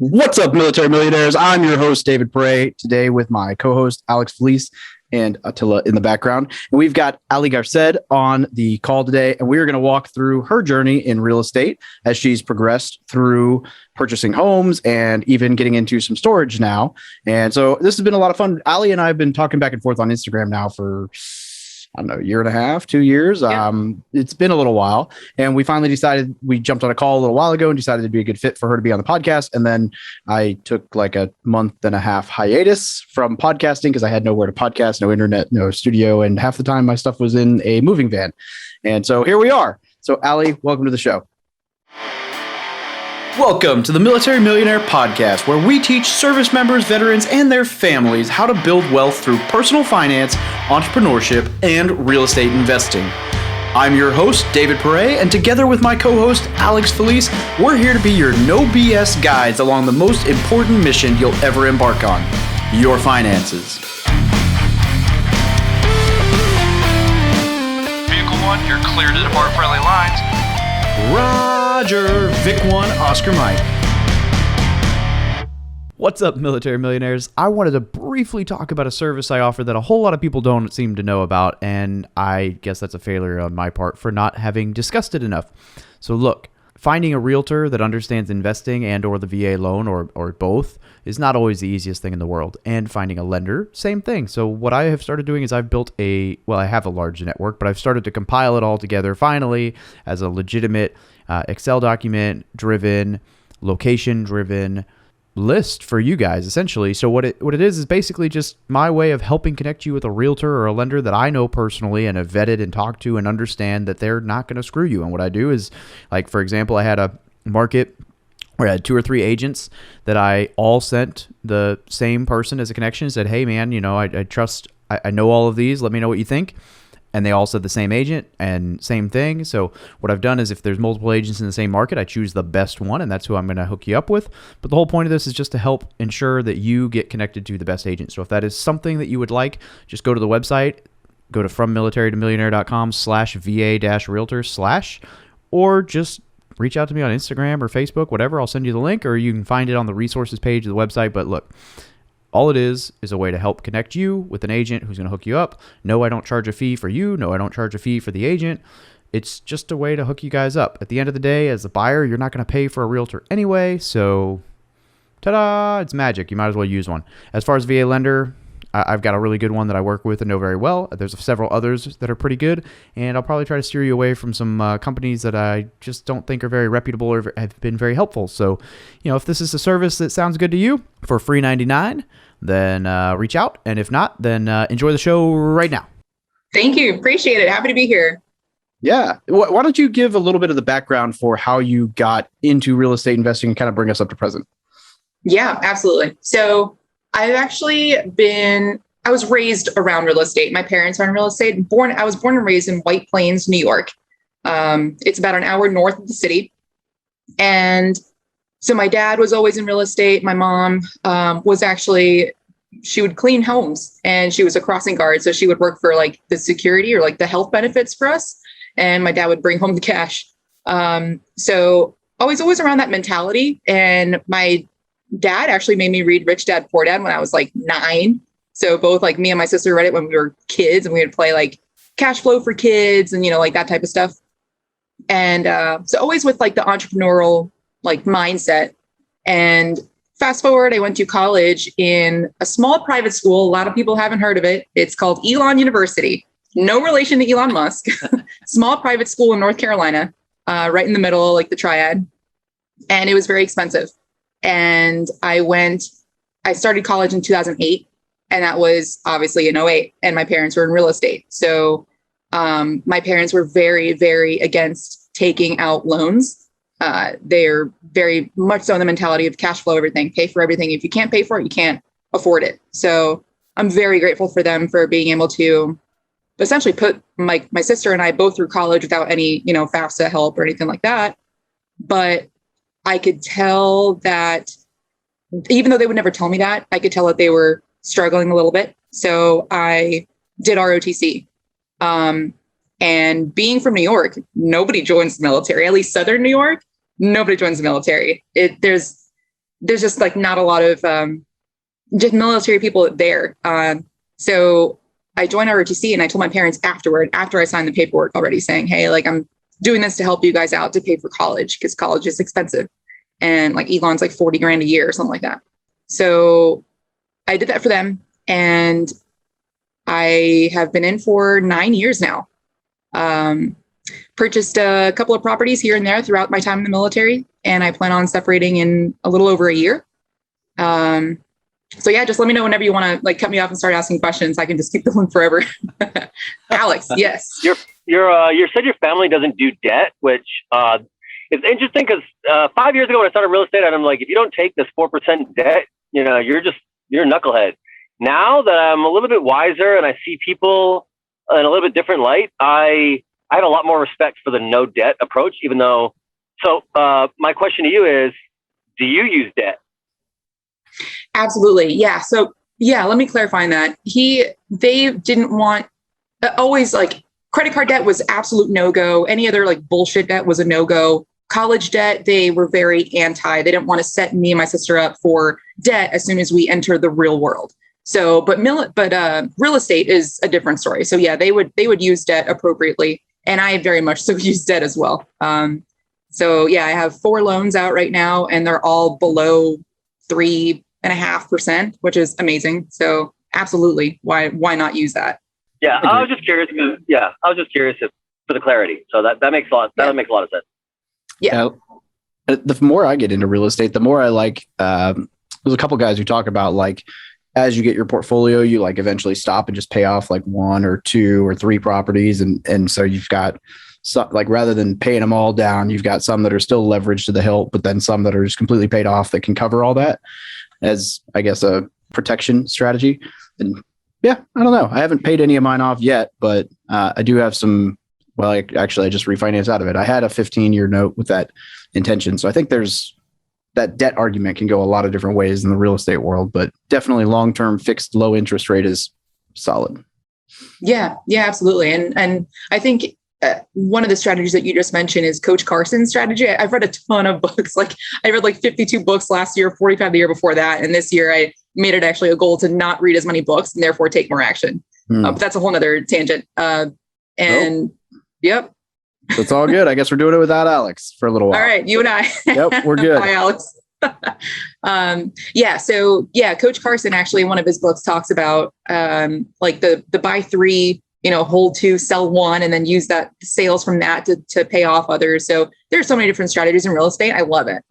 What's up, military millionaires? I'm your host, David Pere, today with my co-host, Alex Felice, and Attila in the background. And we've got Ali Garced on the call today, and we're going to walk through her journey in real estate as she's progressed through purchasing homes and even getting into some storage now. And so this has been a lot of fun. Ali and I have been talking back and forth on Instagram now for I don't know, a year and a half, 2 years. Yeah. It's been a little while. And we finally decided, we jumped on a call a little while ago and decided it'd be a good fit for her to be on the podcast. And then I took like a month and a half hiatus from podcasting because I had nowhere to podcast, no internet, no studio. And half the time my stuff was in a moving van. And so here we are. So Ali, welcome to the show. Welcome to the Military Millionaire Podcast, where we teach service members, veterans, and their families how to build wealth through personal finance, entrepreneurship, and real estate investing. I'm your host, David Pere, and together with my co-host, Alex Felice, we're here to be your no BS guides along the most important mission you'll ever embark on, your finances. Vehicle 1, you're clear to depart friendly lines. Roger, Vic 1, Oscar Mike. What's up, military millionaires? I wanted to briefly talk about a service I offer that a whole lot of people don't seem to know about, and I guess that's a failure on my part for not having discussed it enough. So look, finding a realtor that understands investing and or the VA loan or both is not always the easiest thing in the world. And finding a lender, same thing. So what I have started doing is I have a large network, but I've started to compile it all together finally as a legitimate Excel document driven, location driven list for you guys essentially. So what it is basically just my way of helping connect you with a realtor or a lender that I know personally and have vetted and talked to and understand that they're not going to screw you. And what I do is, like, for example, I had a market where I had 2 or 3 agents that I all sent the same person as a connection, said, hey man, I trust, I know all of these, let me know what you think. And they all said the same agent and same thing. So what I've done is if there's multiple agents in the same market, I choose the best one, and that's who I'm going to hook you up with. But the whole point of this is just to help ensure that you get connected to the best agent. So if that is something that you would like, just go to the website, go to FromMilitaryToMillionaire.com/VA-Realtor/ or just reach out to me on Instagram or Facebook, whatever. I'll send you the link, or you can find it on the resources page of the website. But look, all it is a way to help connect you with an agent who's going to hook you up. No, I don't charge a fee for you. No, I don't charge a fee for the agent. It's just a way to hook you guys up. At the end of the day, as a buyer, you're not going to pay for a realtor anyway. So, ta-da, it's magic. You might as well use one. As far as VA lender, I've got a really good one that I work with and know very well. There's several others that are pretty good, and I'll probably try to steer you away from some companies that I just don't think are very reputable or have been very helpful. So, if this is a service that sounds good to you for free $99, then reach out. And if not, then enjoy the show right now. Thank you. Appreciate it. Happy to be here. Yeah. Why don't you give a little bit of the background for how you got into real estate investing and kind of bring us up to present? Yeah, absolutely. So I was raised around real estate. My parents are in real estate. I was born and raised in White Plains, New York. It's about an hour north of the city. And so my dad was always in real estate. My mom she would clean homes, and she was a crossing guard. So she would work for like the security or like the health benefits for us. And my dad would bring home the cash. So always around that mentality. And my dad actually made me read Rich Dad, Poor Dad when I was like 9. So both like me and my sister read it when we were kids, and we would play like Cash Flow for Kids and, like that type of stuff. And so always with like the entrepreneurial like mindset. And fast forward, I went to college in a small private school. A lot of people haven't heard of it. It's called Elon University. No relation to Elon Musk. Small private school in North Carolina, right in the middle, like the triad. And it was very expensive. And I started college in 2008, and that was obviously in 2008, and my parents were in real estate. So my parents were very, very against taking out loans. They're very much so in the mentality of cash flow, everything, pay for everything. If you can't pay for it, you can't afford it. So I'm very grateful for them for being able to essentially put my sister and I both through college without any, FAFSA help or anything like that. But I could tell that even though they would never tell me that, I could tell that they were struggling a little bit. So I did ROTC. And being from New York, nobody joins the military, at least Southern New York. Nobody joins the military. There's there's just like not a lot of just military people there. So I joined ROTC and I told my parents after I signed the paperwork already, saying, hey, like I'm doing this to help you guys out to pay for college, because college is expensive. And like Elon's like 40 grand a year or something like that. So I did that for them. And I have been in for 9 years now. Purchased a couple of properties here and there throughout my time in the military. And I plan on separating in a little over a year. So yeah, just let me know whenever you want to like cut me off and start asking questions. I can just keep going forever. Alex, yes. You said your family doesn't do debt, which it's interesting because 5 years ago when I started real estate, I'm like, if you don't take this 4% debt, you're a knucklehead. Now that I'm a little bit wiser and I see people in a little bit different light, I have a lot more respect for the no debt approach. Even though, my question to you is, do you use debt? Absolutely. Yeah. So yeah, let me clarify on that. They didn't want always like credit card debt was absolute no-go. Any other like bullshit debt was a no-go. College debt, they were very anti. They didn't want to set me and my sister up for debt as soon as we enter the real world. So, but real estate is a different story. So yeah, they would use debt appropriately. And I very much so use debt as well. So yeah, I have 4 loans out right now and they're all below 3.5%, which is amazing. So absolutely. Why not use that? Yeah. I was just curious for the clarity. So that makes a lot of sense. Yeah. The more I get into real estate, the more I like, there's a couple guys who talk about like, as you get your portfolio, you like eventually stop and just pay off like 1 or 2 or 3 properties. And so you've got some, like, rather than paying them all down, you've got some that are still leveraged to the hilt, but then some that are just completely paid off that can cover all that as, I guess, a protection strategy. And yeah, I don't know. I haven't paid any of mine off yet, but I do have some. Well, I just refinanced out of it. I had a 15-year note with that intention. So I think there's that debt argument can go a lot of different ways in the real estate world, but definitely long-term fixed low interest rate is solid. Yeah, absolutely. And I think one of the strategies that you just mentioned is Coach Carson's strategy. I've read a ton of books. Like I read like 52 books last year, 45 the year before that. And this year I made it actually a goal to not read as many books and therefore take more action. But that's a whole nother tangent. Yep. That's all good. I guess we're doing it without Alex for a little while. All right. You and I. Yep. We're good. Bye, Alex. So Coach Carson actually in one of his books talks about like the buy 3, hold 2, sell 1, and then use that sales from that to pay off others. So there's so many different strategies in real estate. I love it.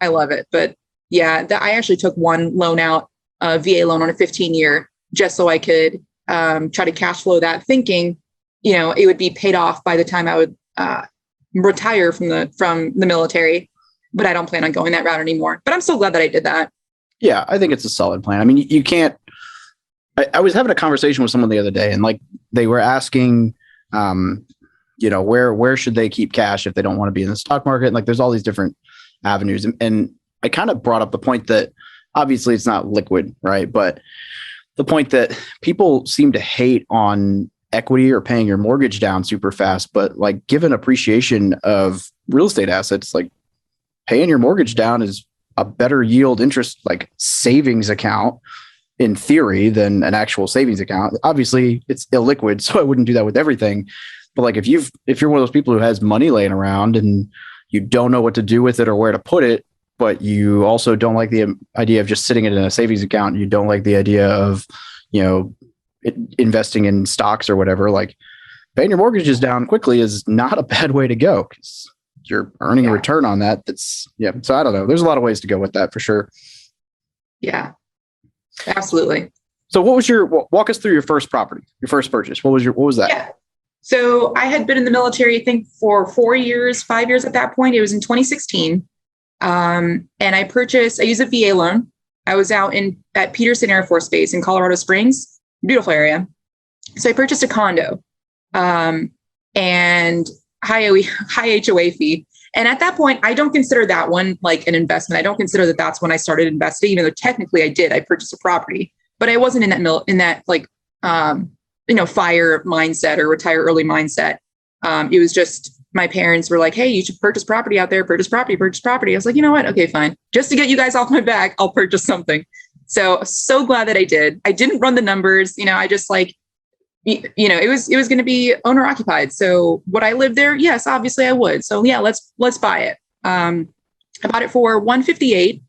But yeah, I actually took one loan out, a VA loan on a 15-year, just so I could try to cash flow that, thinking, it would be paid off by the time I would retire from the military. But I don't plan on going that route anymore. But I'm so glad that I did that. Yeah, I think it's a solid plan. I mean, you can't. I was having a conversation with someone the other day, and like they were asking, where should they keep cash if they don't want to be in the stock market? And like, there's all these different avenues, and I kind of brought up the point that obviously it's not liquid, right? But the point that people seem to hate on equity or paying your mortgage down super fast, but like given appreciation of real estate assets, like paying your mortgage down is a better yield interest, like savings account in theory than an actual savings account. Obviously it's illiquid, so I wouldn't do that with everything. But like if you're one of those people who has money laying around and you don't know what to do with it or where to put it, but you also don't like the idea of just sitting it in a savings account, you don't like the idea of, investing in stocks or whatever, like paying your mortgages down quickly is not a bad way to go because you're earning a return on that. So I don't know. There's a lot of ways to go with that for sure. Yeah, absolutely. So walk us through your first property, your first purchase. What was that? Yeah. So I had been in the military, I think for 5 years at that point. It was in 2016. And I used a VA loan. I was out at Peterson Air Force Base in Colorado Springs. Beautiful area. So I purchased a condo and high HOA fee. And at that point, I don't consider that one like an investment. I don't consider that that's when I started investing, even though technically I did. I purchased a property, but I wasn't in that fire mindset or retire early mindset. It was just my parents were like, hey, you should purchase property out there, purchase property, purchase property. I was like, you know what? Okay, fine. Just to get you guys off my back, I'll purchase something. So glad that I did. I didn't run the numbers. I just like, it was going to be owner occupied. So would I live there? Yes, obviously I would. So yeah, let's buy it. I bought it for $158.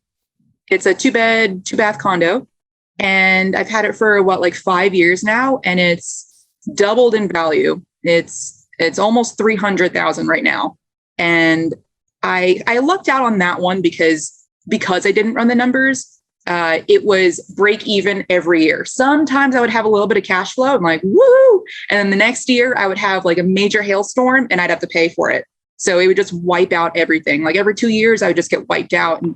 It's a 2-bed, 2-bath condo. And I've had it for 5 years now. And it's doubled in value. It's almost 300,000 right now. And I lucked out on that one because I didn't run the numbers. It was break even every year. Sometimes I would have a little bit of cash flow. I'm like, woo! And then the next year I would have like a major hailstorm and I'd have to pay for it. So it would just wipe out everything. Like every 2 years I would just get wiped out. And,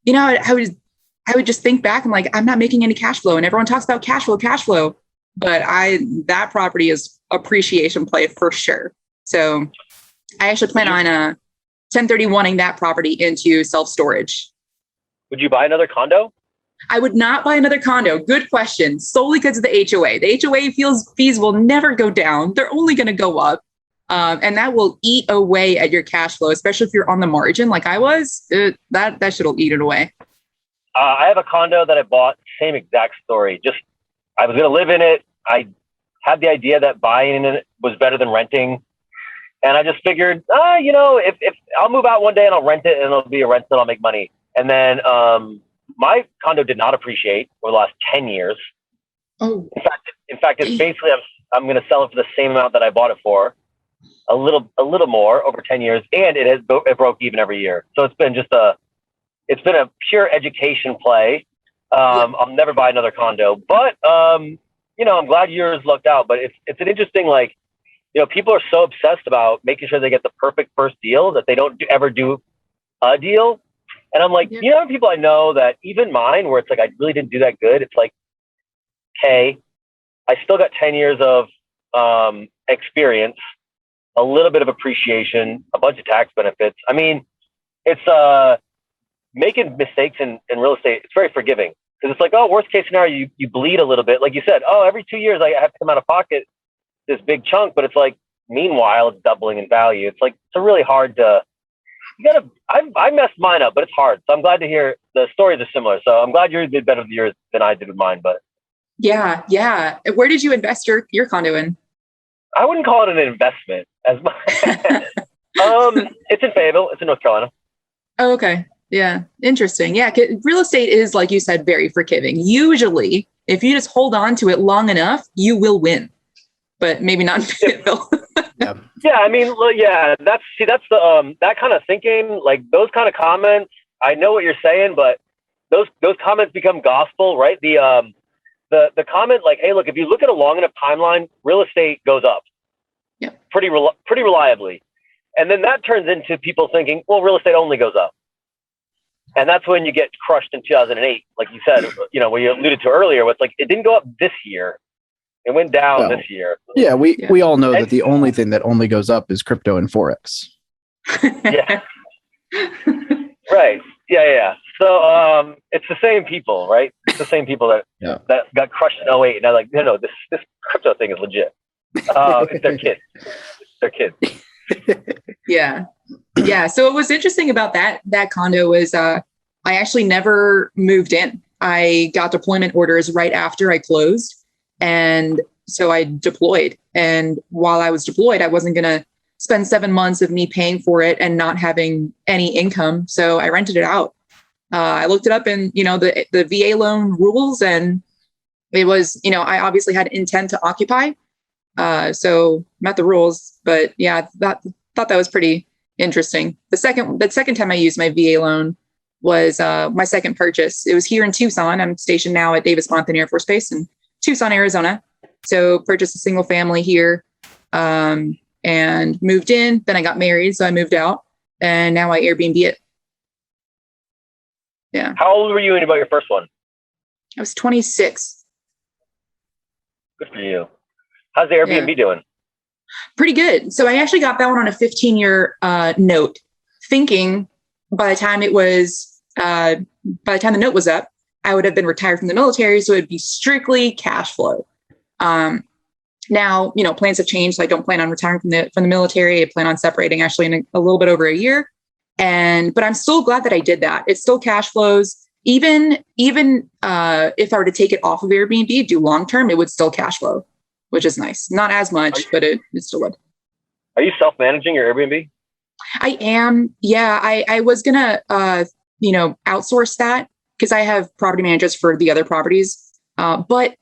I would just think back and like, I'm not making any cash flow. And everyone talks about cash flow. But that property is appreciation play for sure. So I actually plan on 1031ing that property into self-storage. Would you buy another condo? I would not buy another condo. Good question. Solely because of the HOA. The HOA fees will never go down. They're only going to go up. And that will eat away at your cash flow, especially if you're on the margin like I was. That shit will eat it away. I have a condo that I bought. Same exact story. Just I was going to live in it. I had the idea that buying it was better than renting. And I just figured, if I'll move out one day and I'll rent it and it'll be a rental and I'll make money. And then my condo did not appreciate over the last 10 years. Oh, in fact, it's basically, I'm going to sell it for the same amount that I bought it for, a little more over 10 years. And it broke even every year. So it's been a pure education play. I'll never buy another condo, but I'm glad yours lucked out. But it's an interesting, people are so obsessed about making sure they get the perfect first deal that they don't ever do a deal. And I'm like, people I know that even mine, where it's like I really didn't do that good. It's like, hey, I still got 10 years of experience, a little bit of appreciation, a bunch of tax benefits. I mean, it's making mistakes in real estate. It's very forgiving because it's like, oh, worst case scenario, you bleed a little bit. Like you said, oh, every 2 years I have to come out of pocket this big chunk, but it's like, meanwhile, it's doubling in value. It's like, it's really hard to, I messed mine up, but it's hard. So I'm glad to hear the stories are similar. So I'm glad you did better with yours than I did with mine, but. Yeah. Where did you invest your condo in? I wouldn't call it an investment as much. It's in Fayetteville. It's in North Carolina. Oh, okay. Yeah. Interesting. Yeah. Real estate is, like you said, very forgiving. Usually, if you just hold on to it long enough, you will win, but maybe not in Fayetteville. Yeah. I mean, that's the, that kind of thinking, like those kind of comments, I know what you're saying, but those comments become gospel, right? The comment like, hey, look, if you look at a long enough timeline, real estate goes up pretty reliably. And then that turns into people thinking, well, real estate only goes up. And that's when you get crushed in 2008. Like you said, what you alluded to earlier, it's like, it didn't go up this year. It went down this year. Yeah, we all know that the only thing that only goes up is crypto and Forex. Yeah. Right. Yeah. So it's the same people, right? It's the same people that got crushed in 08. And they're like, no, this crypto thing is legit. It's their kids. Their kids. Yeah. So what was interesting about that condo was I actually never moved in. I got deployment orders right after I closed. And so I deployed. And while I was deployed, I wasn't going to spend 7 months of me paying for it and not having any income. So I rented it out. I looked it up in, the VA loan rules, and it was, I obviously had intent to occupy. So met the rules, but yeah, thought that was pretty interesting. The second time I used my VA loan was my second purchase. It was here in Tucson. I'm stationed now at Davis-Monthan Air Force Base in Tucson, Arizona. So purchased a single family here and moved in. Then I got married, so I moved out, and now I Airbnb it. Yeah. How old were you when you bought your first one? I was 26. Good for you. How's the Airbnb doing? Pretty good. So I actually got that one on a 15-year note, thinking by the time the note was up, I would have been retired from the military, so it'd be strictly cash flow. Now, plans have changed. So I don't plan on retiring from the military. I plan on separating actually in a little bit over a year. But I'm still glad that I did that. It still cash flows. Even if I were to take it off of Airbnb, do long term, it would still cash flow, which is nice. Not as much, but it still would. Are you self-managing your Airbnb? I am. Yeah, I was gonna outsource that because I have property managers for the other properties, but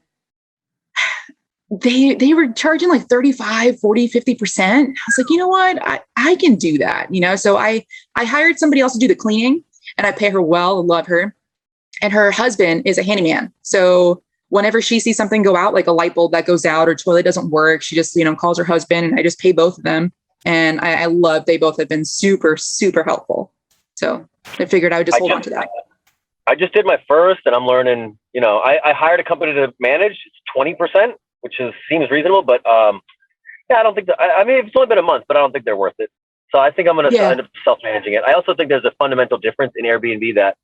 they were charging like 35, 40, 50%. I was like, you know what? I can do that, So I hired somebody else to do the cleaning, and I pay her well. I love her. And her husband is a handyman. So whenever she sees something go out, like a light bulb that goes out or toilet doesn't work, she just, calls her husband, and I just pay both of them. And I love, they both have been super, super helpful. So I figured I would just hold on to that. I just did my first, and I'm learning, I hired a company to manage. It's 20%, which seems reasonable, but I don't think it's only been a month, but I don't think they're worth it. So I think I'm going to end up self-managing it. I also think there's a fundamental difference in Airbnb that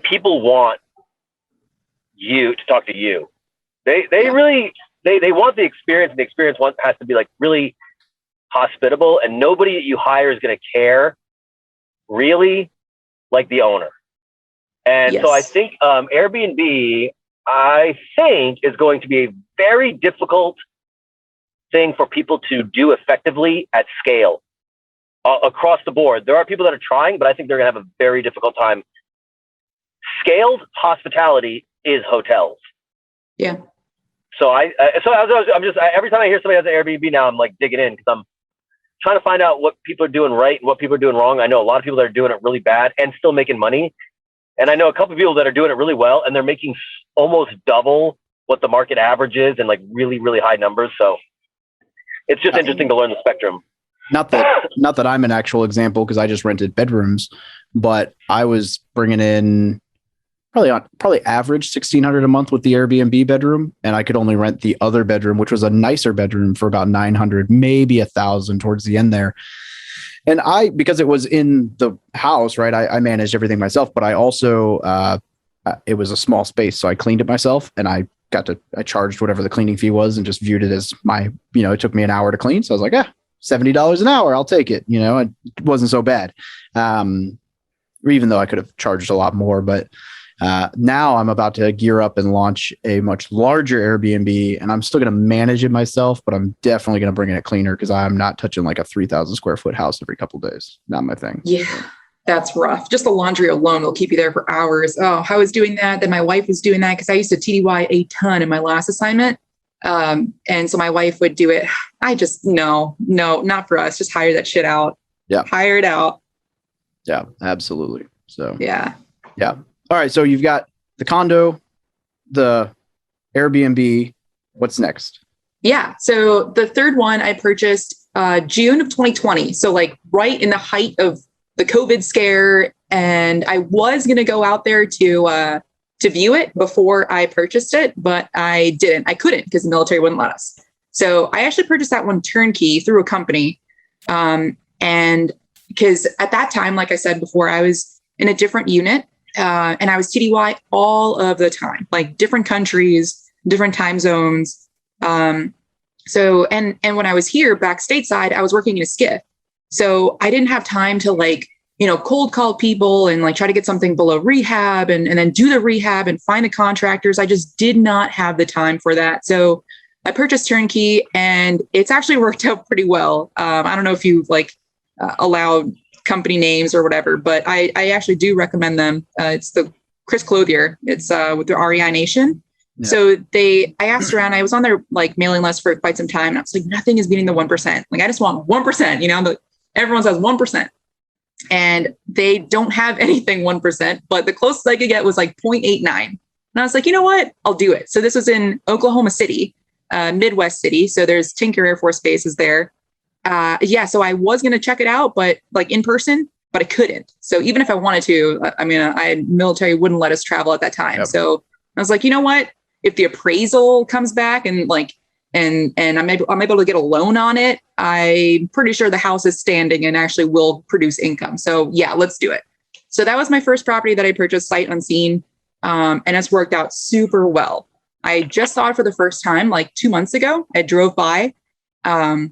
people want you to talk to you. They really want the experience, and the experience has to be like really hospitable, and nobody that you hire is going to care really like the owner. And so I think Airbnb, is going to be a very difficult thing for people to do effectively at scale across the board. There are people that are trying, but I think they're going to have a very difficult time. Scaled hospitality is hotels. Yeah. So every time I hear somebody has an Airbnb now, I'm like digging in because I'm trying to find out what people are doing right and what people are doing wrong. I know a lot of people that are doing it really bad and still making money. And I know a couple of people that are doing it really well, and they're making almost double what the market average is, and like really, really high numbers. So it's just interesting to learn the spectrum. Not that I'm an actual example, because I just rented bedrooms, but I was bringing in probably average $1,600 a month with the Airbnb bedroom, and I could only rent the other bedroom, which was a nicer bedroom, for about $900, maybe $1,000 towards the end there. And because it was in the house, right, I managed everything myself, but I also it was a small space, so I cleaned it myself, and I charged whatever the cleaning fee was, and just viewed it as my, it took me an hour to clean, so I was like, $70 an hour, I'll take it. It wasn't so bad, even though I could have charged a lot more. But now I'm about to gear up and launch a much larger Airbnb, and I'm still going to manage it myself, but I'm definitely going to bring in a cleaner, because I'm not touching like a 3,000 square foot house every couple of days. Not my thing. Yeah, that's rough. Just the laundry alone will keep you there for hours. Oh, I was doing that. Then my wife was doing that because I used to TDY a ton in my last assignment. And so my wife would do it. I just, no, not for us. Just hire that shit out. Yeah. Hire it out. Yeah, absolutely. So, yeah. All right. So you've got the condo, the Airbnb. What's next? Yeah. So the third one I purchased June of 2020. So like right in the height of the COVID scare. And I was going to go out there to view it before I purchased it, but I didn't. I couldn't because the military wouldn't let us. So I actually purchased that one turnkey through a company. And because at that time, like I said before, I was in a different unit. And I was TDY all of the time, like different countries, different time zones. So when I was here back stateside, I was working in a skiff. So I didn't have time to cold call people and like try to get something below rehab and then do the rehab and find the contractors. I just did not have the time for that. So I purchased turnkey, and it's actually worked out pretty well. I don't know if you allow company names or whatever, but I actually do recommend them. It's the Chris Clothier. It's with the REI Nation. Yeah. So I asked around, I was on their mailing list for quite some time. And I was like, nothing is beating the 1%. I just want 1%, everyone says 1%. And they don't have anything 1%, but the closest I could get was 0.89. And I was like, you know what? I'll do it. So this was in Oklahoma City, Midwest city. So there's Tinker Air Force Base is there. So I was going to check it out, but in person, but I couldn't. So even if I wanted to, military wouldn't let us travel at that time. Yep. So I was like, you know what, if the appraisal comes back and I'm able to get a loan on it, I'm pretty sure the house is standing and actually will produce income. So yeah, let's do it. So that was my first property that I purchased sight unseen. And it's worked out super well. I just saw it for the first time like 2 months ago. I drove by. I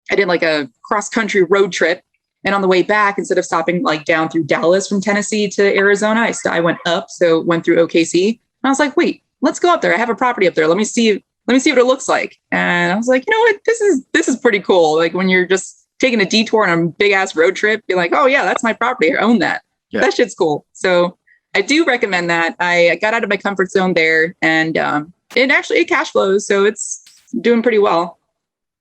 did like a cross country road trip. And on the way back, instead of stopping like down through Dallas from Tennessee to Arizona, I went up. So went through OKC. And I was like, wait, let's go up there. I have a property up there. Let me see what it looks like. And I was like, you know what? This is pretty cool. Like when you're just taking a detour on a big ass road trip, you're like, oh yeah, that's my property. I own that. Yeah. That shit's cool. So I do recommend that. I got out of my comfort zone there, and it cash flows. So it's doing pretty well.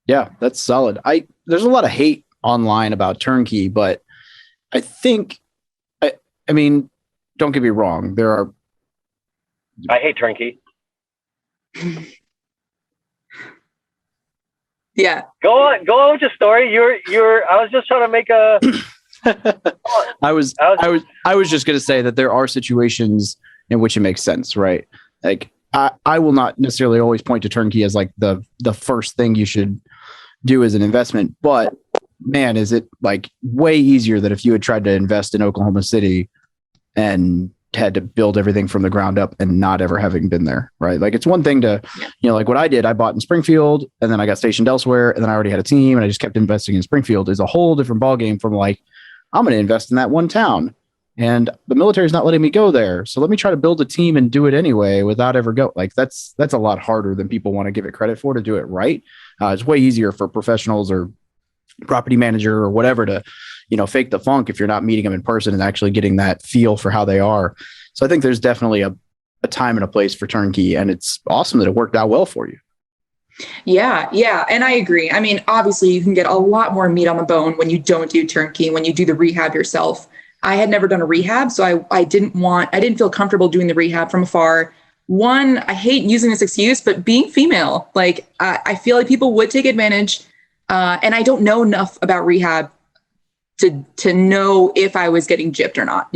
Yeah, that's solid. There's a lot of hate online about turnkey, but I think, I mean, don't get me wrong. I hate turnkey. Yeah. Go on with your story. I was just trying to make a. I was just going to say that there are situations in which it makes sense, right? Like I will not necessarily always point to turnkey as like the first thing you should do as an investment, but man, is it like way easier than if you had tried to invest in Oklahoma City and had to build everything from the ground up and not ever having been there, right? Like it's one thing to, like what I did, I bought in Springfield and then I got stationed elsewhere and then I already had a team and I just kept investing in Springfield. Is a whole different ballgame from like, I'm going to invest in that one town and the military is not letting me go there. So let me try to build a team and do it anyway without ever go. Like that's a lot harder than people want to give it credit for to do it right. It's way easier for professionals or property manager or whatever to, fake the funk if you're not meeting them in person and actually getting that feel for how they are. So I think there's definitely a time and a place for turnkey, and it's awesome that it worked out well for you. Yeah. And I agree. I mean, obviously you can get a lot more meat on the bone when you don't do turnkey, when you do the rehab yourself. I had never done a rehab, so I didn't feel comfortable doing the rehab from afar. One, I hate using this excuse, but being female, like I feel like people would take advantage. And I don't know enough about rehab to know if I was getting gypped or not,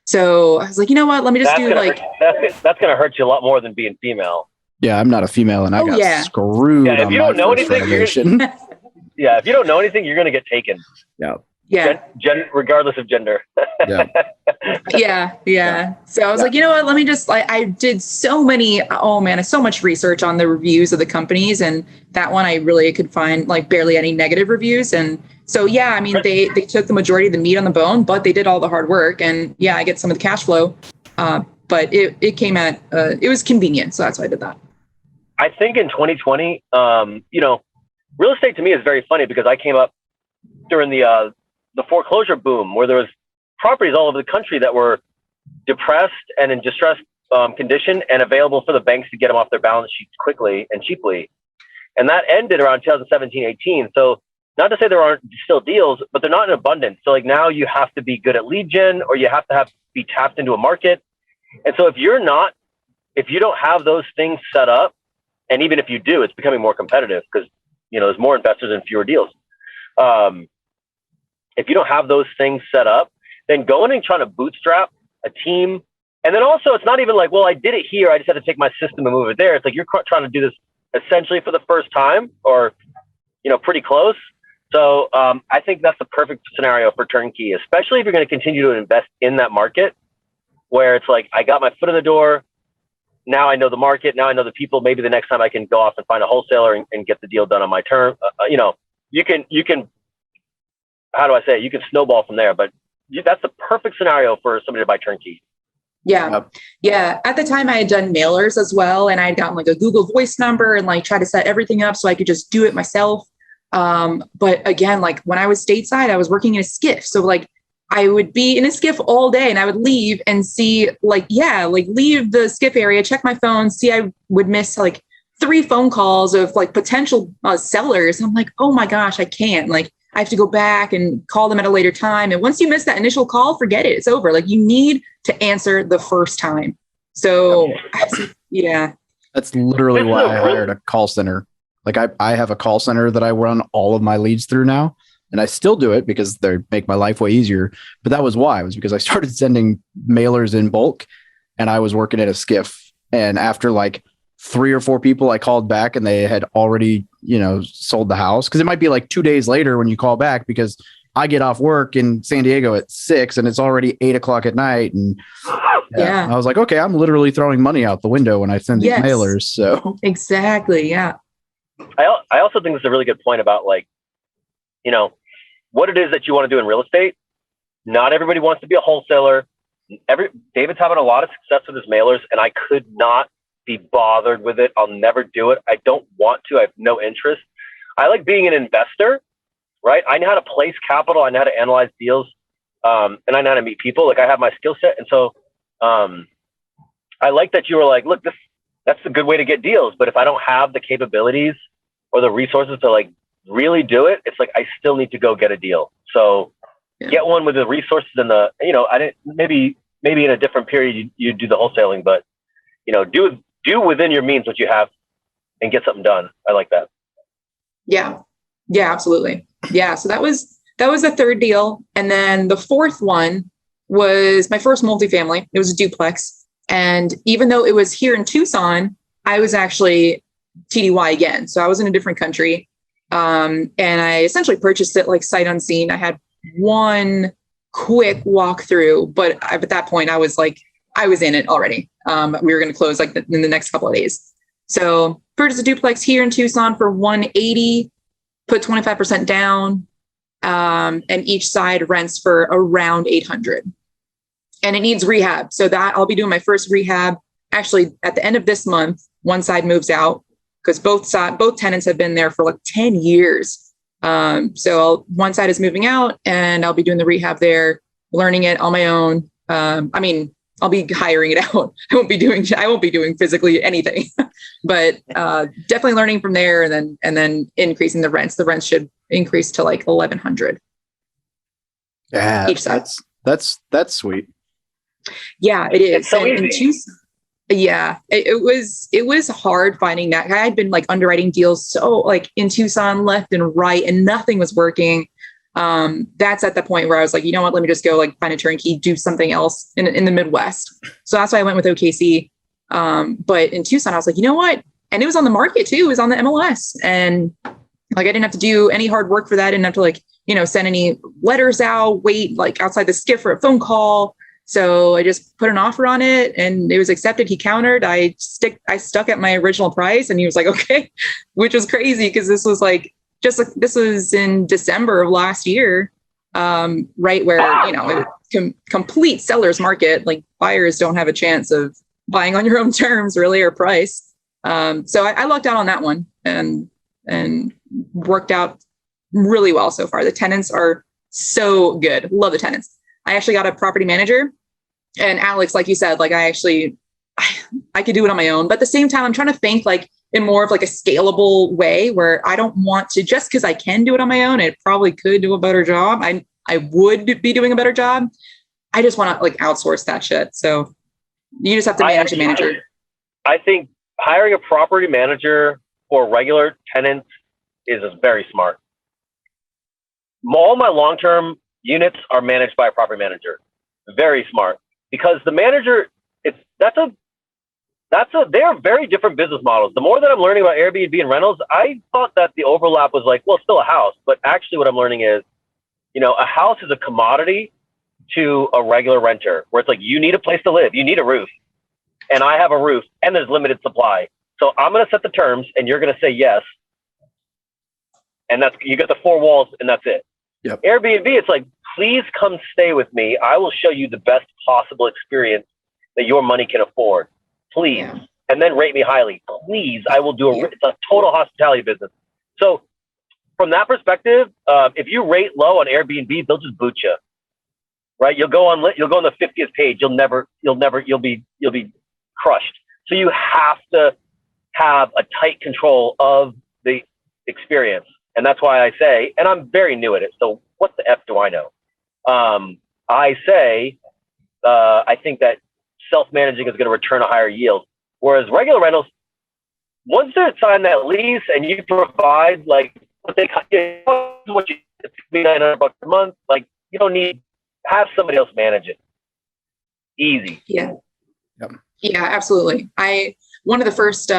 So I was like, you know what? Let me just that's going to hurt you a lot more than being female. Yeah, I'm not a female, and I got screwed. Yeah, if you don't know anything, if you don't know anything, you're going to get taken. Yeah. Regardless of gender. Yeah. So I was like, you know what? Let me just. I did so much research on the reviews of the companies, and that one I could find like barely any negative reviews, and. So, yeah, I mean, they took the majority of the meat on the bone, but they did all the hard work. And yeah, I get some of the cash flow. But it came at, it was convenient. So that's why I did that. I think in 2020, real estate to me is very funny because I came up during the foreclosure boom where there was properties all over the country that were depressed and in distressed condition and available for the banks to get them off their balance sheets quickly and cheaply. And that ended around 2017, 18. So, not to say there aren't still deals, but they're not in abundance. So like now you have to be good at lead gen or you have to be tapped into a market. And so if you don't have those things set up, and even if you do, it's becoming more competitive because, there's more investors and fewer deals. If you don't have those things set up, then going and trying to bootstrap a team. And then also it's not even like, well, I did it here. I just had to take my system and move it there. It's like you're trying to do this essentially for the first time or, pretty close. So I think that's the perfect scenario for turnkey, especially if you're going to continue to invest in that market where it's like, I got my foot in the door. Now I know the market. Now I know the people. Maybe the next time I can go off and find a wholesaler and get the deal done on my term. You can, how do I say it? You can snowball from there, but that's the perfect scenario for somebody to buy turnkey. Yeah. At the time I had done mailers as well. And I had gotten like a Google Voice number and like try to set everything up so I could just do it myself. But again, like when I was stateside, I was working in a skiff. So like I would be in a skiff all day and I would leave and see leave the skiff area, check my phone, see, I would miss like 3 phone calls of like potential sellers. I'm like, oh my gosh, I can't. Like I have to go back and call them at a later time. And once you miss that initial call, forget it. It's over. Like you need to answer the first time. So yeah. That's literally why I hired a call center. Like I have a call center that I run all of my leads through now, and I still do it because they make my life way easier. But that was why. It was because I started sending mailers in bulk and I was working at a skiff. And after like 3 or 4 people I called back and they had already, sold the house. Cause it might be like 2 days later when you call back because I get off work in San Diego at 6 and it's already 8 o'clock at night. And Yeah. I was like, okay, I'm literally throwing money out the window when I send these Yes. mailers. So Exactly. Yeah. I also think this is a really good point about like, you know, what it is that you want to do in real estate. Not everybody wants to be a wholesaler. David's having a lot of success with his mailers, and I could not be bothered with it. I'll never do it. I don't want to. I have no interest. I like being an investor, right? I know how to place capital. I know how to analyze deals, and I know how to meet people. Like I have my skill set, and so I like that you were like, look, that's a good way to get deals. But if I don't have the capabilities or the resources to like really do it, it's like I still need to go get a deal. So get one with the resources and the, you know, I didn't maybe in a different period you do the wholesaling, but you know, do within your means what you have and get something done. I like that. Yeah. Yeah, absolutely. Yeah. So that was the third deal. And then the fourth one was my first multifamily. It was a duplex. And even though it was here in Tucson, I was actually TDY again. So I was in a different country. And I essentially purchased it like sight unseen. I had one quick walkthrough, but at that point I was in it already. We were going to close like in the next couple of days. So purchased a duplex here in Tucson for 180, put 25% down. And each side rents for around 800. And it needs rehab. So that I'll be doing my first rehab actually at the end of this month. One side moves out because both tenants have been there for like 10 years. So one side is moving out and I'll be doing the rehab there, learning it on my own. I'll be hiring it out. I won't be doing physically anything, but definitely learning from there and then increasing the rents. The rents should increase to like 1,100. yeah, Each side. That's sweet. Yeah, it is. It's so easy. Yeah, it was hard finding that. I had been like underwriting deals so like in Tucson left and right and nothing was working. That's at the point where I was like, you know what, let me just go like find a turnkey, do something else in the Midwest. So that's why I went with OKC. But in Tucson, I was like, you know what? And it was on the market too. It was on the MLS. And like, I didn't have to do any hard work for that. I didn't have to like, send any letters out, wait like outside the skiff for a phone call. So I just put an offer on it and it was accepted. He countered. I stuck at my original price and he was like, okay, which was crazy because this was like, this was in December of last year, right where, complete seller's market, like buyers don't have a chance of buying on your own terms really or price. So I lucked out on that one and worked out really well so far. The tenants are so good. Love the tenants. I actually got a property manager. And Alex, like you said, like I could do it on my own. But at the same time, I'm trying to think like in more of like a scalable way where I don't want to, just because I can do it on my own, it probably could do a better job. I would be doing a better job. I just want to like outsource that shit. So you just have to manage a manager. I think hiring a property manager for regular tenants is very smart. All my long-term units are managed by a property manager. Very smart. Because the manager, they're very different business models. The more that I'm learning about Airbnb and rentals, I thought that the overlap was like, well, it's still a house. But actually what I'm learning is, a house is a commodity to a regular renter where it's like, you need a place to live. You need a roof. And I have a roof and there's limited supply. So I'm going to set the terms and you're going to say yes. And you get the four walls and that's it. Yep. Airbnb, it's like, please come stay with me. I will show you the best possible experience that your money can afford. Please. Yeah. And then rate me highly. Please. I will do it's a total hospitality business. So from that perspective, if you rate low on Airbnb, they'll just boot you. Right? You'll go on the 50th page. You'll be crushed. So you have to have a tight control of the experience. And that's why I say, and I'm very new at it. So what the F do I know? I say, I think that self-managing is going to return a higher yield. Whereas regular rentals, once they sign that lease and you provide like what you $900 a month, like you don't need have somebody else manage it. Easy. Yeah. Yep. Yeah, absolutely. One of the first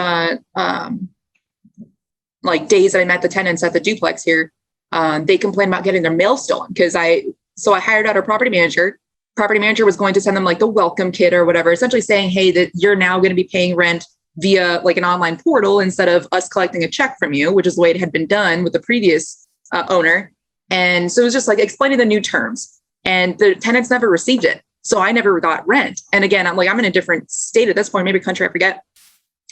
like days that I met the tenants at the duplex here, they complained about getting their mail stolen because I hired out a property manager property manager was going to send them like the welcome kit or whatever, essentially saying, hey, that you're now going to be paying rent via like an online portal instead of us collecting a check from you, which is the way it had been done with the previous owner. And so it was just like explaining the new terms, and the tenants never received it. So I never got rent. And again, I'm in a different state at this point, maybe country, I forget.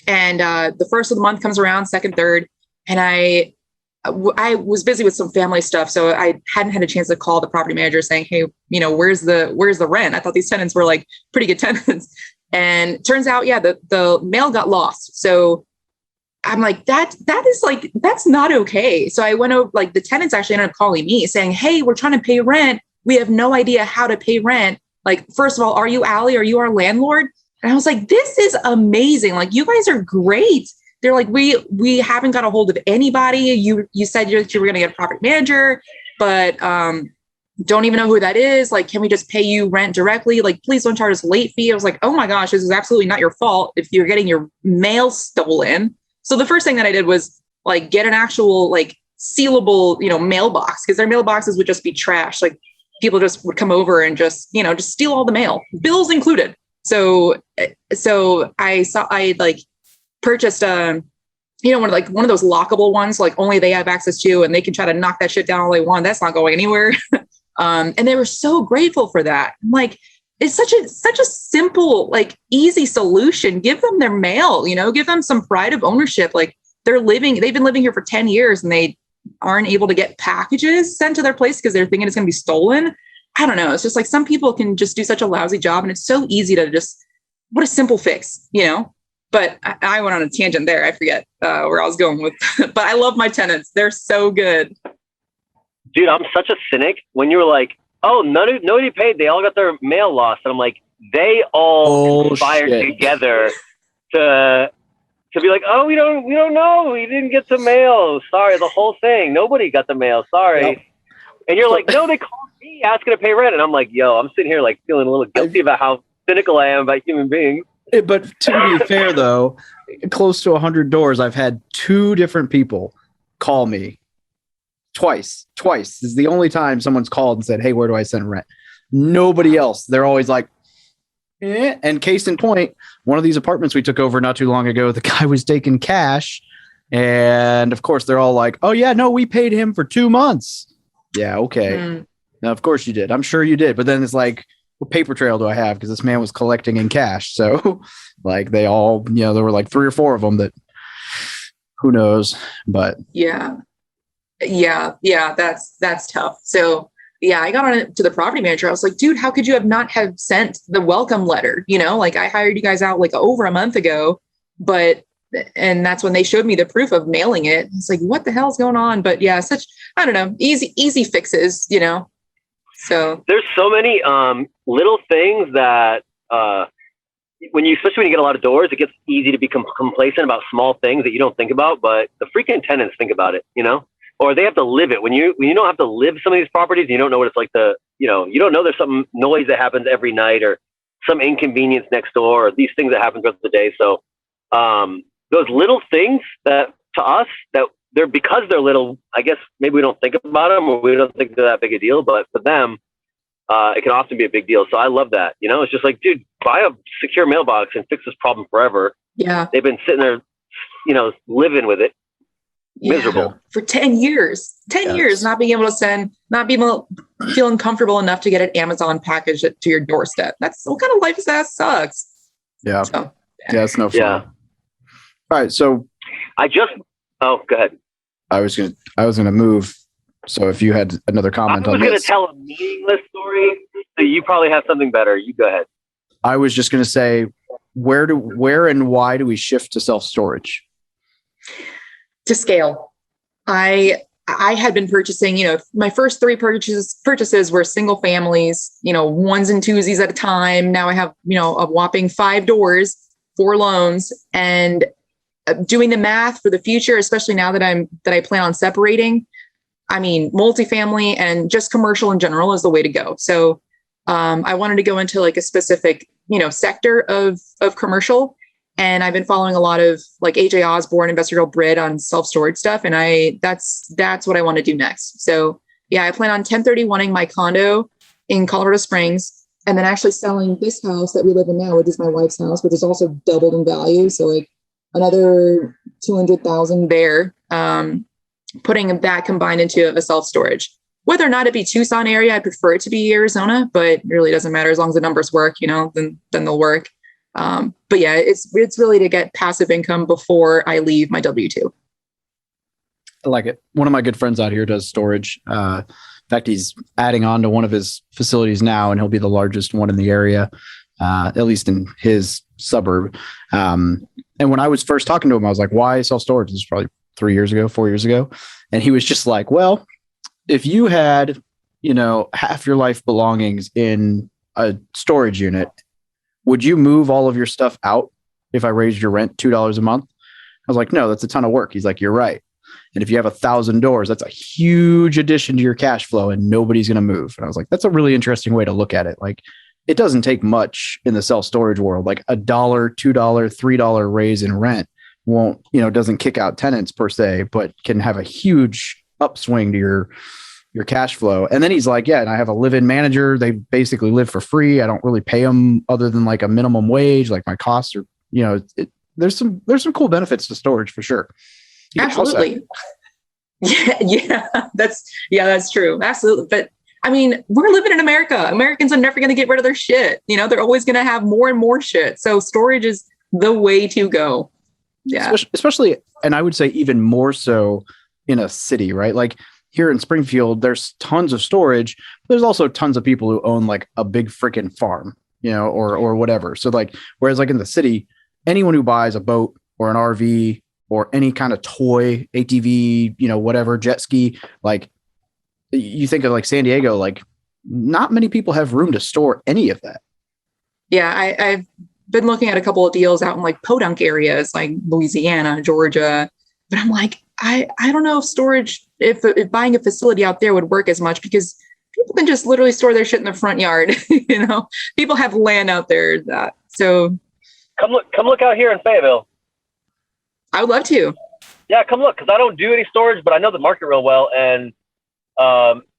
And the first of the month comes around, second, third, and I was busy with some family stuff, so I hadn't had a chance to call the property manager saying, hey, where's the rent? I thought these tenants were like pretty good tenants. And turns out, yeah, the mail got lost. So I'm like, that is like, that's not okay. So I went over, like the tenants actually ended up calling me saying, hey, we're trying to pay rent. We have no idea how to pay rent. Like, first of all, are you Ali? Are you our landlord? And I was like, this is amazing. Like, you guys are great. They're like, we haven't got a hold of anybody. You said you were going to get a property manager, but don't even know who that is. Like, can we just pay you rent directly? Like, please don't charge us a late fee. I was like, oh my gosh, this is absolutely not your fault if you're getting your mail stolen. So the first thing that I did was like get an actual like sealable, mailbox, because their mailboxes would just be trash. Like, people just would come over and just steal all the mail, bills included. So I purchased one of those lockable ones, like only they have access to, and they can try to knock that shit down all they want. That's not going anywhere. And they were so grateful for that. I'm like, it's such a simple, like easy solution. Give them their mail, give them some pride of ownership. Like, they've been living here for 10 years and they aren't able to get packages sent to their place because they're thinking it's going to be stolen. I don't know. It's just like some people can just do such a lousy job, and it's so easy to just, what a simple fix, But I went on a tangent there. I forget where I was going with, but I love my tenants. They're so good. Dude, I'm such a cynic. When you were like, oh, nobody paid. They all got their mail lost. And I'm like, they all conspired together to be like, oh, we don't know. We didn't get the mail. Sorry, the whole thing. Nobody got the mail. Sorry. Yep. And you're like, no, they called me asking to pay rent. And I'm like, yo, I'm sitting here like feeling a little guilty about how cynical I am about human beings. But to be fair, though, close to 100 doors, I've had two different people call me twice. This is the only time someone's called and said, hey, where do I send rent? Nobody else. They're always like, eh. And case in point, one of these apartments we took over not too long ago, the guy was taking cash. And of course, they're all like, oh, yeah, no, we paid him for 2 months. Yeah, okay. Now, of course you did. I'm sure you did. But then it's like, what paper trail do I have? Because this man was collecting in cash. So like they all, there were like 3 or 4 of them that who knows, but yeah, that's tough. So yeah, I got on it to the property manager. I was like, dude, how could you not have sent the welcome letter? Like, I hired you guys out like over a month ago, and that's when they showed me the proof of mailing it. It's like, what the hell's going on? But yeah, I don't know, easy fixes, So there's so many little things that especially when you get a lot of doors, it gets easy to become complacent about small things that you don't think about, but the freaking tenants think about it, or they have to live it. When you don't have to live some of these properties, you don't know what it's like to, you don't know there's some noise that happens every night or some inconvenience next door or these things that happen throughout the day. So those little things that to us that because they're little, I guess maybe we don't think about them or we don't think they're that big a deal, but for them, it can often be a big deal. So I love that. It's just like, dude, buy a secure mailbox and fix this problem forever. Yeah. They've been sitting there, living with it. Miserable. For 10 years, 10 years, not being able to send, not being able to feeling comfortable enough to get an Amazon package to your doorstep. That's what kind of life is that? Sucks. Yeah. So, yeah, it's no fun. Yeah. All right. So go ahead. I was gonna move. So if you had another comment on this, I was gonna tell a meaningless story. So you probably have something better. You go ahead. I was just gonna say, where and why do we shift to self-storage? To scale. I had been purchasing, my first 3 purchases were single families, ones and twosies at a time. Now I have, a whopping 5 doors, 4 loans, and doing the math for the future, especially now that I plan on separating. I mean, multifamily and just commercial in general is the way to go. So I wanted to go into like a specific, sector of commercial. And I've been following a lot of like AJ Osborne, Investor Brid on self-storage stuff. And that's what I want to do next. So yeah, I plan on 1031ing my condo in Colorado Springs. and then actually selling this house that we live in now, which is my wife's house, which is also doubled in value. So like another 200,000 there, putting that combined into a self-storage. Whether or not it be Tucson area, I prefer it to be Arizona, but it really doesn't matter as long as the numbers work, then they'll work. But yeah, it's really to get passive income before I leave my W-2. I like it. One of my good friends out here does storage. In fact, he's adding on to one of his facilities now, and he'll be the largest one in the area, at least in his suburb. And when I was first talking to him, I was like, why self-storage? This is probably 4 years ago. And he was just like, well, if you had, half your life belongings in a storage unit, would you move all of your stuff out if I raised your rent $2 a month? I was like, no, that's a ton of work. He's like, you're right. And if you have 1,000 doors, that's a huge addition to your cash flow and nobody's going to move. And I was like, that's a really interesting way to look at it. Like, it doesn't take much in the self-storage world. Like $1, $2, $3 raise in rent won't, doesn't kick out tenants per se, but can have a huge upswing to your cash flow. And then he's like, yeah, and I have a live-in manager. They basically live for free. I don't really pay them other than like a minimum wage. Like my costs are, there's some cool benefits to storage for sure. Absolutely. Yeah, that's true. Absolutely. But I mean, we're living in America. Americans are never going to get rid of their shit. They're always going to have more and more shit. So storage is the way to go. Yeah. Especially, and I would say even more so in a city, right? Like here in Springfield, there's tons of storage. But there's also tons of people who own like a big freaking farm, or whatever. So like, whereas like in the city, anyone who buys a boat or an RV or any kind of toy, ATV, whatever, jet ski, like you think of like San Diego, like not many people have room to store any of that. Yeah, I've been looking at a couple of deals out in like podunk areas like Louisiana, Georgia, but I'm like, I don't know if storage, if buying a facility out there would work as much because people can just literally store their shit in the front yard. People have land out there. So come look out here in Fayetteville. I would love to. Yeah, come look, because I don't do any storage, but I know the market real well, and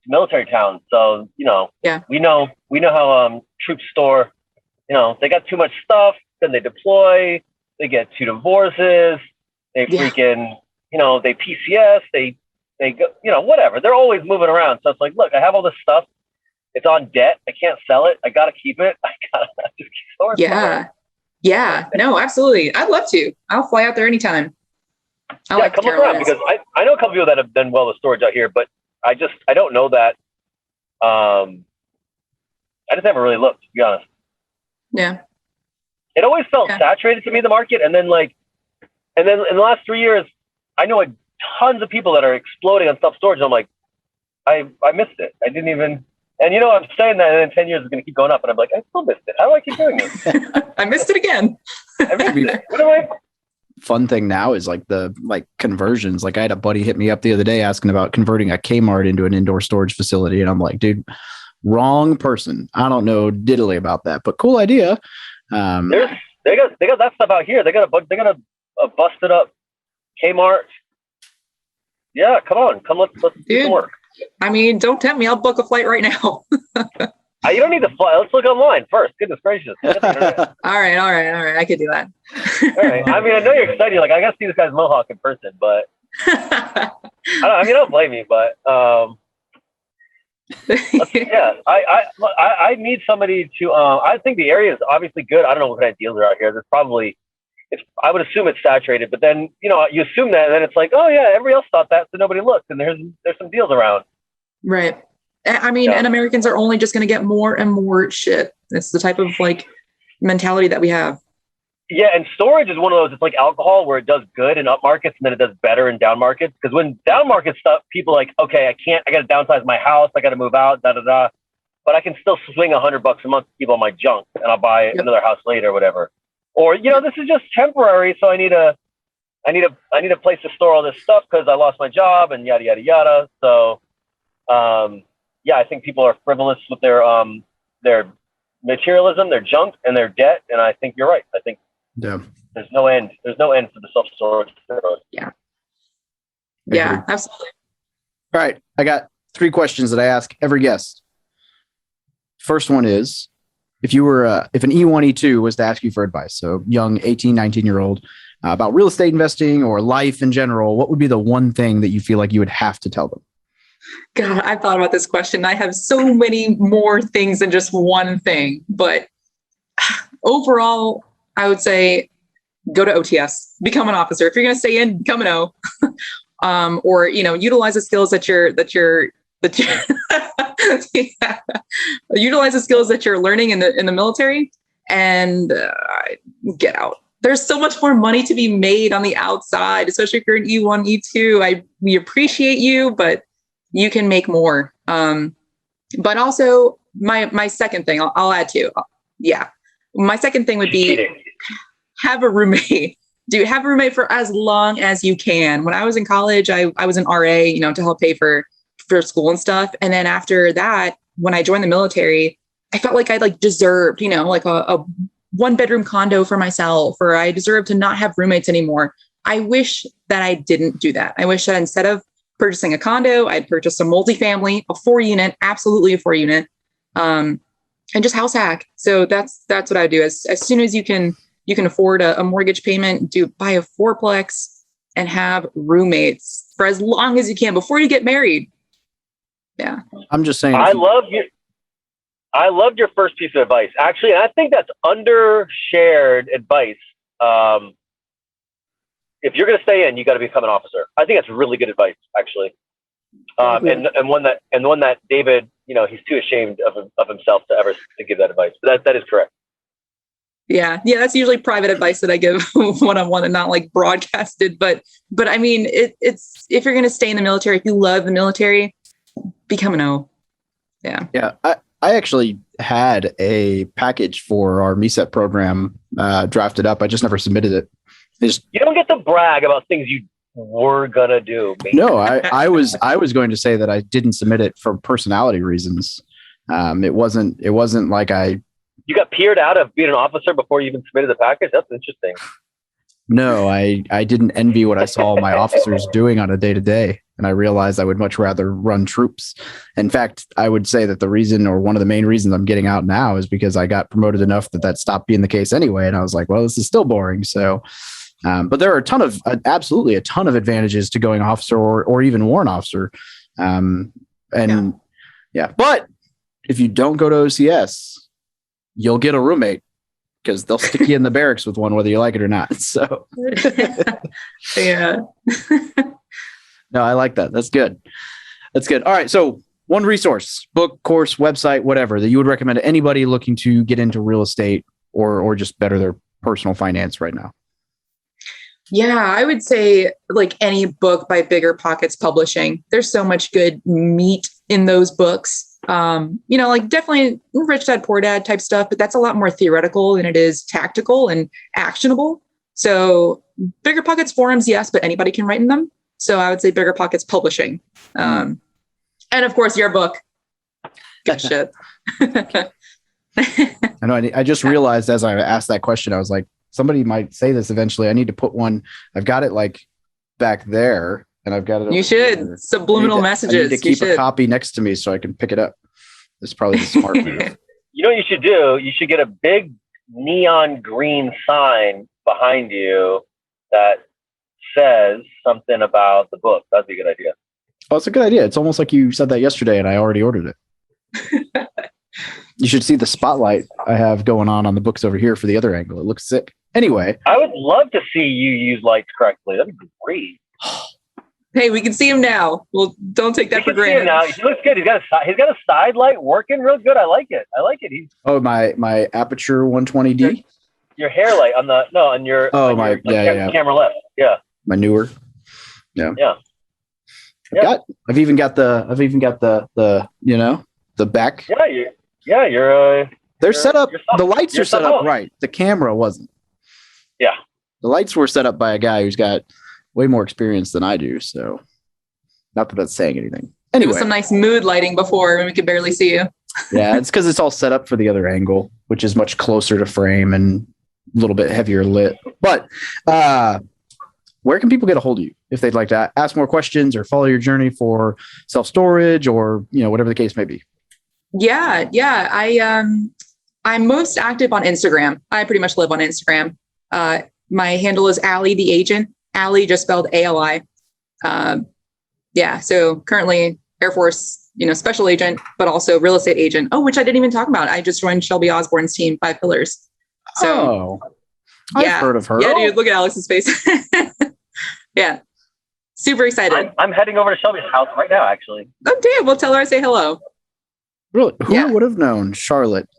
military town. So yeah, we know how troops store. They got too much stuff, then they deploy. They get 2 divorces. They freaking they PCS. They go whatever. They're always moving around. So it's like, look, I have all this stuff. It's on debt. I can't sell it. I gotta keep it. I gotta just keep storing. Yeah, no, absolutely. I'd love to. I'll fly out there anytime. Come look around, because I know a couple people that have done well with storage out here, but I don't know that. I just haven't really looked, to be honest. Yeah. It always felt saturated to me, the market. And then in the last 3 years, I know tons of people that are exploding on self-storage. And I'm like, I missed it. I didn't even. And I'm saying that, and in 10 years it's going to keep going up. And I'm like, I still missed it. How do I keep doing it? I missed it again. I missed it. What am I? Fun thing now is like the conversions. Like I had a buddy hit me up the other day asking about converting a Kmart into an indoor storage facility. And I'm like, dude, wrong person. I don't know diddly about that, but cool idea. They got that stuff out here. They got a busted up Kmart. Yeah, come on. Let's do some work. I mean, don't tempt me. I'll book a flight right now. You don't need to fly. Let's look online first. Goodness gracious. All right. I could do that. All right. I mean, I know you're excited. You're like, I got to see this guy's mohawk in person, but I don't blame you. But I need somebody to. I think the area is obviously good. I don't know what kind of deals are out here. I would assume it's saturated, but then you assume that, and then it's like, oh yeah, everybody else thought that, so nobody looked, and there's some deals around. Right. I mean, and Americans are only just going to get more and more shit. It's the type of mentality that we have. Yeah, and storage is one of those. It's like alcohol, where it does good in up markets, and then it does better in down markets. Because when down market stuff, people are like, okay, I got to downsize my house, I got to move out, but I can still swing $100 a month to keep all my junk, and I'll buy another house later or whatever. Or this is just temporary, so I need a place to store all this stuff because I lost my job and yada yada yada. So, I think people are frivolous with their materialism, their junk, and their debt. And I think you're right. I think there's no end. There's no end for the self-storage. Yeah, absolutely. All right, I got 3 questions that I ask every guest. First one is, if you were, if an E1, E2 was to ask you for advice, so young 18, 19-year-old, about real estate investing or life in general, what would be the one thing that you feel like you would have to tell them? God, I've thought about this question. I have so many more things than just one thing, but overall, I would say go to OTS, become an officer. If you're going to stay in, become an O, or, utilize the skills that you're yeah. Utilize the skills that you're learning in the military and get out. There's so much more money to be made on the outside, especially if you're an E1, E2. We appreciate you, but you can make more. But also my second thing, I'll add to. Yeah. My second thing would be have a roommate. Have a roommate for as long as you can. When I was in college, I was an RA, to help pay for school and stuff. And then after that, when I joined the military, I felt like I deserved, like a 1-bedroom condo for myself, or I deserved to not have roommates anymore. I wish that I didn't do that. I wish that instead of purchasing a condo, I'd purchased a multifamily, a 4-unit, absolutely a 4-unit, and just house hack. So that's what I do. As soon as you can afford a mortgage payment, buy a 4-plex and have roommates for as long as you can before you get married. Yeah. I'm just saying. I loved your first piece of advice. Actually, I think that's undershared advice. If you're going to stay in, you got to become an officer. I think that's really good advice, actually. And one that David, he's too ashamed of himself to give that advice. But that is correct. Yeah. That's usually private advice that I give one-on-one and not broadcasted. But I mean, it's if you're going to stay in the military, if you love the military, become an O. Yeah. Yeah. I actually had a package for our MESET program drafted up. I just never submitted it. You don't get to brag about things you were gonna do. Maybe. No, I was going to say that I didn't submit it for personality reasons. It wasn't like You got peered out of being an officer before you even submitted the package? That's interesting. No, I didn't envy what I saw my officers doing on a day-to-day, and I realized I would much rather run troops. In fact, I would say that the reason, or one of the main reasons I'm getting out now, is because I got promoted enough that stopped being the case anyway. And I was like, well, this is still boring. So, but there are absolutely a ton of advantages to going officer or even warrant officer. But if you don't go to OCS, you'll get a roommate, because they'll stick you in the barracks with one, whether you like it or not. So, yeah. No, I like that. That's good. All right. So one resource, book, course, website, whatever, that you would recommend to anybody looking to get into real estate or just better their personal finance right now. Yeah, I would say any book by Bigger Pockets Publishing. There's so much good meat in those books. Definitely Rich Dad, Poor Dad type stuff, but that's a lot more theoretical than it is tactical and actionable. So Bigger Pockets forums, yes, but anybody can write in them. So I would say Bigger Pockets Publishing. And of course, your book. Good shit. I know. I just realized as I asked that question, I was like, somebody might say this eventually. I need to put one. I've got it back there. And I've got it. You should. Subliminal messages. I need to keep a copy next to me so I can pick it up. It's probably the smart move. You know what you should do? You should get a big neon green sign behind you that says something about the book. That'd be a good idea. Oh, it's a good idea. It's almost like you said that yesterday and I already ordered it. You should see the spotlight I have going on the books over here for the other angle. It looks sick. Anyway. I would love to see you use lights correctly. That'd be great. Hey, we can see him now. Well, don't take that for granted. Now. He looks good. He's got a side light working real good. I like it. My Aperture 120D. Your hair light on your camera left. Yeah. My newer. Yeah. Yeah. I've even got the back. They're set up. The lights are set up right. The camera wasn't. Yeah. The lights were set up by a guy who's got way more experience than I do. So not that that's saying anything. Anyway. Some nice mood lighting before when we could barely see you. Yeah, it's because it's all set up for the other angle, which is much closer to frame and a little bit heavier lit. But where can people get a hold of you if they'd like to ask more questions or follow your journey for self-storage or, whatever the case may be? Yeah. I'm most active on Instagram. I pretty much live on Instagram. My handle is Ali the Agent. Ali just spelled ALI. So currently Air Force, special agent, but also real estate agent. Oh, which I didn't even talk about. I just joined Shelby Osborne's team, 5 Pillars. So, I've heard of her. Yeah, dude, look at Alex's face. Yeah, super excited. I'm heading over to Shelby's house right now, actually. Oh, damn. We'll tell her I say hello. Really? Who would have known? Charlotte.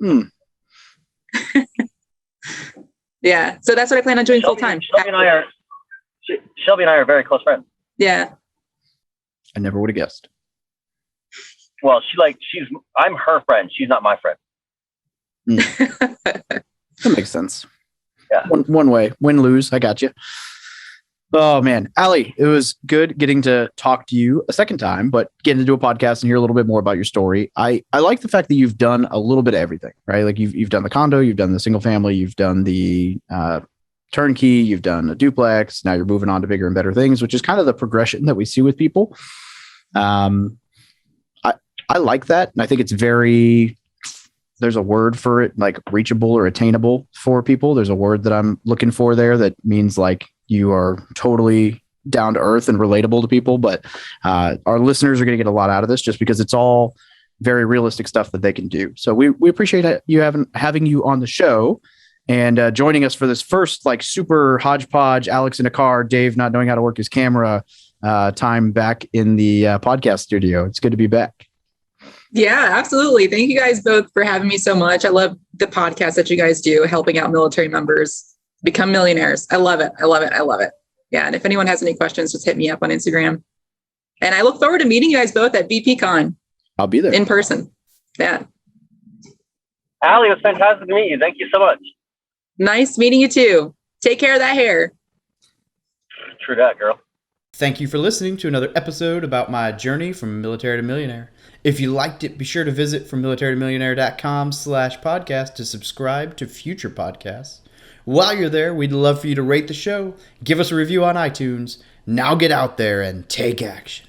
Yeah. So that's what I plan on doing full time. Shelby and I are very close friends. Yeah. I never would have guessed. Well, I'm her friend. She's not my friend. That makes sense. Yeah. One way, win, lose. I got you. Oh man, Ali, it was good getting to talk to you a second time, but getting to do a podcast and hear a little bit more about your story. I like the fact that you've done a little bit of everything, right? Like you've done the condo, you've done the single family, you've done the turnkey, you've done a duplex. Now you're moving on to bigger and better things, which is kind of the progression that we see with people. I like that, and I think it's there's a word for it, like reachable or attainable for people. There's a word that I'm looking for there that means like you are totally down to earth and relatable to people. But our listeners are going to get a lot out of this just because it's all very realistic stuff that they can do. So we appreciate you having you on the show and joining us for this first like super hodgepodge, Alex in a car, Dave not knowing how to work his camera time back in the podcast studio. It's good to be back. Yeah, absolutely. Thank you guys both for having me so much. I love the podcast that you guys do, helping out military members become millionaires. I love it. I love it. I love it. Yeah. And if anyone has any questions, just hit me up on Instagram. And I look forward to meeting you guys both at VPCon. I'll be there in person. Yeah. Ali, it was fantastic to meet you. Thank you so much. Nice meeting you too. Take care of that hair. True that, girl. Thank you for listening to another episode about my journey from military to millionaire. If you liked it, be sure to visit FromMilitaryToMillionaire.com/podcast to subscribe to future podcasts. While you're there, we'd love for you to rate the show, give us a review on iTunes. Now get out there and take action.